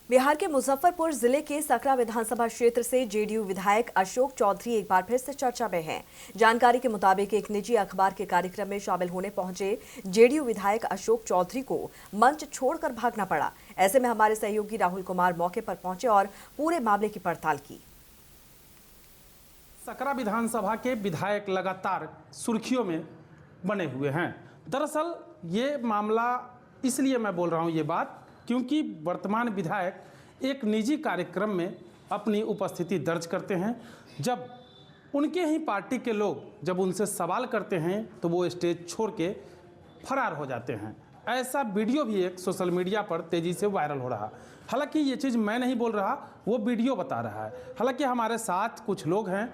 बिहार के मुजफ्फरपुर जिले के सकरा विधानसभा क्षेत्र से जेडीयू विधायक अशोक चौधरी एक बार फिर से चर्चा में हैं। जानकारी के मुताबिक एक निजी अखबार के कार्यक्रम में शामिल होने पहुंचे जेडीयू विधायक अशोक चौधरी को मंच छोड़कर भागना पड़ा। ऐसे में हमारे सहयोगी राहुल कुमार मौके पर पहुंचे और पूरे मामले की पड़ताल की। सकरा विधानसभा के विधायक लगातार सुर्खियों में बने हुए हैं। दरअसल ये मामला इसलिए मैं बोल रहा हूँ ये बात क्योंकि वर्तमान विधायक एक निजी कार्यक्रम में अपनी उपस्थिति दर्ज करते हैं। जब उनके ही पार्टी के लोग जब उनसे सवाल करते हैं तो वो स्टेज छोड़ के फरार हो जाते हैं। ऐसा वीडियो भी एक सोशल मीडिया पर तेज़ी से वायरल हो रहा। हालांकि ये चीज़ मैं नहीं बोल रहा, वो वीडियो बता रहा है। हालांकि हमारे साथ कुछ लोग हैं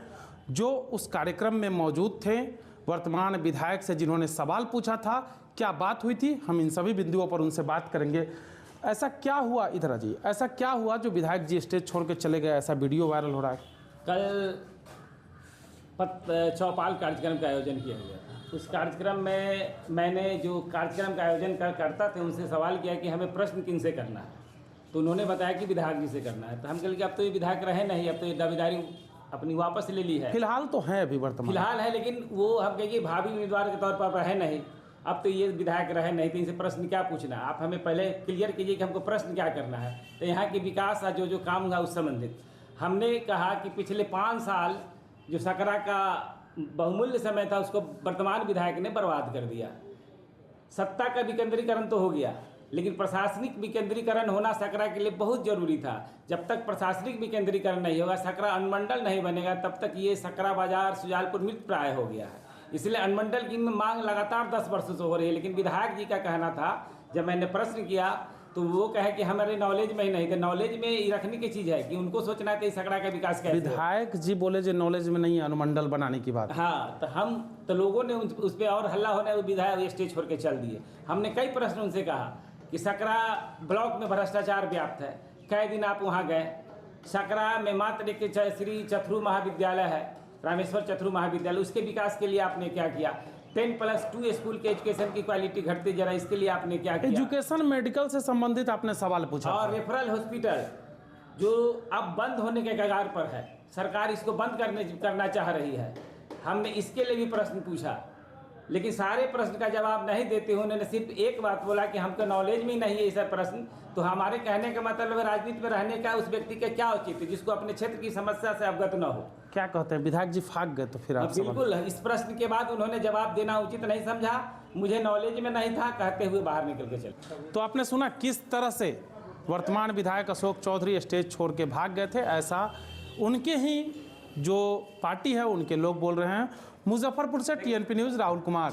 जो उस कार्यक्रम में मौजूद थे, वर्तमान विधायक से जिन्होंने सवाल पूछा था, क्या बात हुई थी, हम इन सभी बिंदुओं पर उनसे बात करेंगे। ऐसा क्या हुआ इधर जी, ऐसा क्या हुआ जो विधायक जी स्टेज छोड़ के चले गए, ऐसा वीडियो वायरल हो रहा है? कल चौपाल कार्यक्रम का आयोजन किया गया। उस कार्यक्रम में मैंने जो कार्यक्रम का आयोजन करता थे उनसे सवाल किया कि हमें प्रश्न किन से करना है, तो उन्होंने बताया कि विधायक जी से करना है। तो हम कहे कि अब तो ये विधायक रहे नहीं, अब तो ये दावेदारी अपनी वापस ले ली है। फिलहाल तो है, अभी वर्तमान फिलहाल है, लेकिन वो हम कहेंगे भावी उम्मीदवार के तौर पर रहे नहीं। अब तो ये विधायक रहे नहीं, तो इनसे प्रश्न क्या पूछना, आप हमें पहले क्लियर कीजिए कि हमको प्रश्न क्या करना है। तो यहाँ के विकास का जो काम हुआ उस संबंधित हमने कहा कि पिछले 5 साल जो सकरा का बहुमूल्य समय था उसको वर्तमान विधायक ने बर्बाद कर दिया। सत्ता का विकेंद्रीकरण तो हो गया, लेकिन प्रशासनिक विकेंद्रीकरण होना सकरा के लिए बहुत जरूरी था। जब तक प्रशासनिक विकेंद्रीकरण नहीं होगा, सकरा अनुमंडल नहीं बनेगा, तब तक ये सकरा बाजार सुजालपुर मृत प्राय हो गया है। इसलिए अनुमंडल की मांग लगातार 10 वर्षों से हो रही है। लेकिन विधायक जी का कहना था, जब मैंने प्रश्न किया तो वो कहे कि हमारे नॉलेज में ही नहीं थे। नॉलेज में रखने की चीज़ है कि उनको सोचना है कि सकरा का विकास कैसे। विधायक जी बोले जो नॉलेज में नहीं है अनुमंडल बनाने की बात। हाँ, तो लोगों ने उस पर और हल्ला होने विधायक स्टेज छोड़ के चल दिए। हमने कई प्रश्न उनसे कहा कि सकरा ब्लॉक में भ्रष्टाचार व्याप्त है, कई दिन आप वहाँ गए। सकरा में मात्र एक श्री चथरू महाविद्यालय है, रामेश्वर चथरू महाविद्यालय, उसके विकास के लिए आपने क्या किया? 10+2 स्कूल के एजुकेशन की क्वालिटी घटती जरा, इसके लिए आपने क्या किया? एजुकेशन मेडिकल से संबंधित आपने सवाल पूछा और रेफरल हॉस्पिटल जो अब बंद होने के कगार पर है, सरकार इसको बंद करना चाह रही है। हमने इसके लिए भी प्रश्न पूछा, लेकिन सारे प्रश्न का जवाब नहीं देते हुए उन्होंने सिर्फ एक बात बोला कि हमको नॉलेज में ही नहीं है ये सब प्रश्न। तो हमारे कहने का मतलब है राजनीति में रहने का उस व्यक्ति का क्या उचित है जिसको अपने क्षेत्र की समस्या से अवगत न हो। क्या कहते हैं विधायक जी भाग गए तो फिर आप बिल्कुल, इस प्रश्न के बाद उन्होंने जवाब देना उचित नहीं समझा, मुझे नॉलेज में नहीं था कहते हुए बाहर निकल के चले। तो आपने सुना किस तरह से वर्तमान विधायक अशोक चौधरी स्टेज छोड़ के भाग गए थे, ऐसा उनके ही जो पार्टी है उनके लोग बोल रहे हैं। मुजफ्फरपुर से TNP न्यूज़ राहुल कुमार।